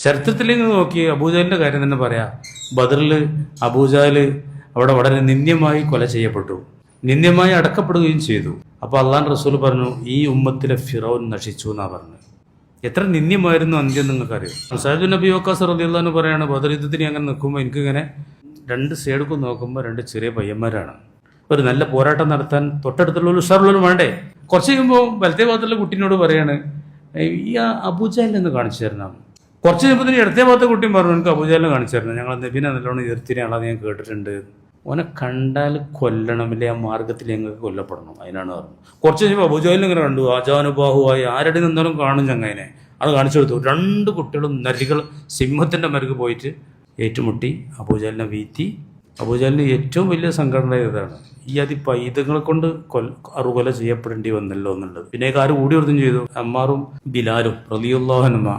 ചരിത്രത്തിലേക്ക് നോക്കി അബൂജഹലിന്റെ കാര്യം തന്നെ പറയാം. ബദറിൽ അബൂജഹൽ അവിടെ വളരെ നിന്ദ്യമായി കൊല ചെയ്യപ്പെട്ടു, നിന്ദ്യമായി അടക്കപ്പെടുകയും ചെയ്തു. അപ്പോൾ അള്ളാഹുവിന്റെ റസൂൽ പറഞ്ഞു, ഈ ഉമ്മത്തിലെ ഫിറൗൻ നശിച്ചു എന്നാ പറഞ്ഞത്. എത്ര നിന്ദ്യമായിരുന്നു അന്ത്യം നിങ്ങൾക്കറിയാം. സഅദ് നബി വക്കാസ് റളിയല്ലാഹു അൻഹു പറയാണ്, ബദർ യുദ്ധത്തിന് അങ്ങനെ നിൽക്കുമ്പോൾ എനിക്കിങ്ങനെ രണ്ട് സൈഡുക്കും നോക്കുമ്പോൾ രണ്ട് ചെറിയ പയ്യന്മാരാണ്. ഒരു നല്ല പോരാട്ടം നടത്താൻ തൊട്ടടുത്തുള്ള ഒരു ഉഷാറുള്ളവരും വേണ്ടേ. കുറച്ച് കഴിയുമ്പോൾ വലത്തേ ഭാഗത്തുള്ള കുട്ടീനോട് പറയാണ്, ഈ അബൂജഹലിനെ കാണിച്ചു തരണം. കുറച്ച് കഴിയുമ്പോൾ ഇടത്തേ ഭാഗത്തെ കുട്ടിയും പറഞ്ഞു, എനിക്ക് അബൂജഹലിനെ കാണിച്ചു തരണം, ഞങ്ങൾ നബിനെ നല്ലോണം എതിർത്തിനാളാന്ന് ഞാൻ കേട്ടിട്ടുണ്ട്, ഓനെ കണ്ടാൽ കൊല്ലണമില്ലേ, ആ മാർഗത്തിൽ ഞങ്ങൾക്ക് കൊല്ലപ്പെടണം, അതിനാണ് പറഞ്ഞത്. കുറച്ച് കഴിഞ്ഞപ്പോൾ അബൂജഹലിനെ ഇങ്ങനെ കണ്ടു, ആജാനുബാഹുവായി ആരുടെ നിന്നാലും കാണും ചങ്ങായിനെ. അത് കാണിച്ചു കൊടുത്തു. രണ്ട് കുട്ടികളും നരികൾ സിംഹത്തിൻ്റെ മരുക്ക് പോയിട്ട് ഏറ്റുമുട്ടി അബൂജഹലിനെ വീഴ്ത്തി. അബൂജഹലിന് ഏറ്റവും വലിയ സംഘടന ഇതാണ്, ഈ പൈതങ്ങളെ കൊണ്ട് അറുകൊല ചെയ്യപ്പെടേണ്ടി വന്നല്ലോ എന്നുള്ളത്. പിന്നെ ആര് കൂടി വൃത്തം ചെയ്തു? അമ്മാറും ബിലാലും റളിയല്ലാഹു അൻഹുമാ